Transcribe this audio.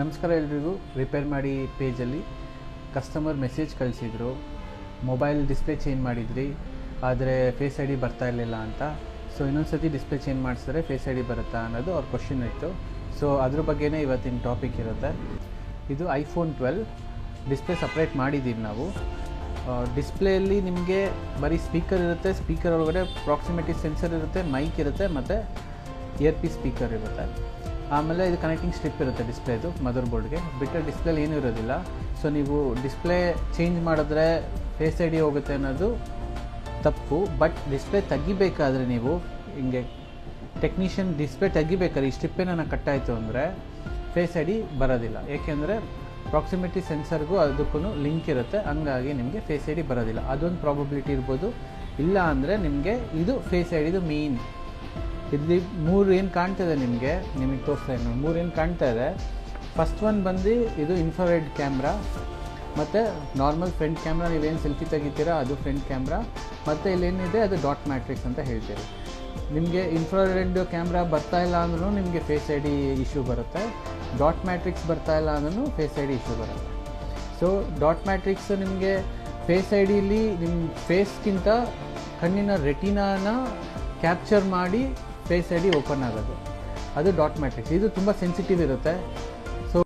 ನಮಸ್ಕಾರ ಎಲ್ರಿಗೂ. ರಿಪೇರ್ ಮಾಡಿ ಪೇಜಲ್ಲಿ ಕಸ್ಟಮರ್ ಮೆಸೇಜ್ ಕಳಿಸಿದ್ರು, ಮೊಬೈಲ್ ಡಿಸ್ಪ್ಲೇ ಚೇಂಜ್ ಮಾಡಿದ್ರಿ ಆದರೆ ಫೇಸ್ ಐ ಡಿ ಬರ್ತಾ ಇರಲಿಲ್ಲ ಅಂತ. ಸೊ ಇನ್ನೊಂದು ಸತಿ ಡಿಸ್ಪ್ಲೇ ಚೇಂಜ್ ಮಾಡಿಸಿದ್ರೆ ಫೇಸ್ ಐ ಡಿ ಬರುತ್ತಾ ಅನ್ನೋದು ಅವ್ರ ಕ್ವಶನ್ ಇತ್ತು. ಸೊ ಅದ್ರ ಬಗ್ಗೆನೇ ಇವತ್ತಿನ ಟಾಪಿಕ್ ಇರುತ್ತೆ. ಇದು ಐಫೋನ್ 12 ಡಿಸ್ಪ್ಲೇ ಸಪ್ರೇಟ್ ಮಾಡಿದ್ದೀವಿ ನಾವು. ಡಿಸ್ಪ್ಲೇಯಲ್ಲಿ ನಿಮಗೆ ಬರೀ ಸ್ಪೀಕರ್ ಇರುತ್ತೆ, ಸ್ಪೀಕರ್ ಒಳಗಡೆ ಪ್ರಾಕ್ಸಿಮಿಟಿ ಸೆನ್ಸರ್ ಇರುತ್ತೆ, ಮೈಕ್ ಇರುತ್ತೆ ಮತ್ತು ಇಯರ್ ಪೀಸ್ ಸ್ಪೀಕರ್ ಇರುತ್ತೆ. ಆಮೇಲೆ ಇದು ಕನೆಕ್ಟಿಂಗ್ ಸ್ಟ್ರಿಪ್ ಇರುತ್ತೆ ಡಿಸ್ಪ್ಲೇದು ಮದರ್ ಬೋರ್ಡ್ಗೆ. ಬಿಟ್ಟರೆ ಡಿಸ್ಪ್ಲೇಲಿ ಏನೂ ಇರೋದಿಲ್ಲ. ಸೊ ನೀವು ಡಿಸ್ಪ್ಲೇ ಚೇಂಜ್ ಮಾಡಿದ್ರೆ ಫೇಸ್ ಐ ಡಿ ಹೋಗುತ್ತೆ ಅನ್ನೋದು ತಪ್ಪು. ಬಟ್ ಡಿಸ್ಪ್ಲೇ ತೆಗಿಬೇಕಾದ್ರೆ ನೀವು ಹಿಂಗೆ ಟೆಕ್ನಿಷಿಯನ್ ಡಿಸ್ಪ್ಲೇ ತೆಗಿಬೇಕಾದ್ರೆ ಈ ಸ್ಟ್ರಿಪ್ಪೇನ ಕಟ್ಟಾಯಿತು ಅಂದರೆ ಫೇಸ್ ಐ ಡಿ ಬರೋದಿಲ್ಲ. ಏಕೆಂದರೆ ಪ್ರಾಕ್ಸಿಮಿಟಿ ಸೆನ್ಸರ್ಗೂ ಅದಕ್ಕೂ ಲಿಂಕ್ ಇರುತ್ತೆ, ಹಂಗಾಗಿ ನಿಮಗೆ ಫೇಸ್ ಐ ಡಿ ಬರೋದಿಲ್ಲ. ಅದೊಂದು ಪ್ರಾಬಬಿಲಿಟಿ ಇರ್ಬೋದು. ಇಲ್ಲ ಅಂದರೆ ನಿಮಗೆ ಇದು ಫೇಸ್ ಐ ಡಿದು ಮೇನ್. ಇಲ್ಲಿ 3 ಏನು ಕಾಣ್ತಾಯಿದೆ ನಿಮಗೆ ತೋರಿಸ್ತಾ ಇದ್ದೀನಿ. 3 ಏನು ಕಾಣ್ತಾ ಇದೆ. ಫಸ್ಟ್ ಒನ್ ಬಂದು ಇದು ಇನ್ಫ್ರಾರೆಡ್ ಕ್ಯಾಮ್ರಾ, ಮತ್ತು ನಾರ್ಮಲ್ ಫ್ರಂಟ್ ಕ್ಯಾಮ್ರಾ, ನೀವೇನು ಸೆಲ್ಫಿ ತೆಗಿತೀರಾ ಅದು ಫ್ರಂಟ್ ಕ್ಯಾಮ್ರಾ, ಮತ್ತು ಇಲ್ಲೇನಿದೆ ಅದು ಡಾಟ್ ಮ್ಯಾಟ್ರಿಕ್ಸ್ ಅಂತ ಹೇಳ್ತೀವಿ. ನಿಮಗೆ ಇನ್ಫ್ರಾರೆಡ್ ಕ್ಯಾಮ್ರಾ ಬರ್ತಾ ಇಲ್ಲ ಅಂದ್ರೂ ನಿಮಗೆ ಫೇಸ್ ಐ ಡಿ ಇಶ್ಯೂ ಬರುತ್ತೆ. ಡಾಟ್ ಮ್ಯಾಟ್ರಿಕ್ಸ್ ಬರ್ತಾ ಇಲ್ಲ ಅಂದ್ರೂ ಫೇಸ್ ಐ ಡಿ ಇಶ್ಯೂ ಬರುತ್ತೆ. ಸೊ ಡಾಟ್ ಮ್ಯಾಟ್ರಿಕ್ಸ್ ನಿಮಗೆ ಫೇಸ್ ಐ ಡಿಲಿ ನಿಮ್ಮ ಫೇಸ್ಗಿಂತ ಕಣ್ಣಿನ ರೆಟಿನಾನ ಕ್ಯಾಪ್ಚರ್ ಮಾಡಿ ಫೇಸ್ ಐ ಡಿ ಓಪನ್ ಆಗೋದು, ಅದು ಡಾಟ್ ಮ್ಯಾಟ್ರಿಕ್ಸ್. ಇದು ತುಂಬ ಸೆನ್ಸಿಟಿವ್ ಇರುತ್ತೆ.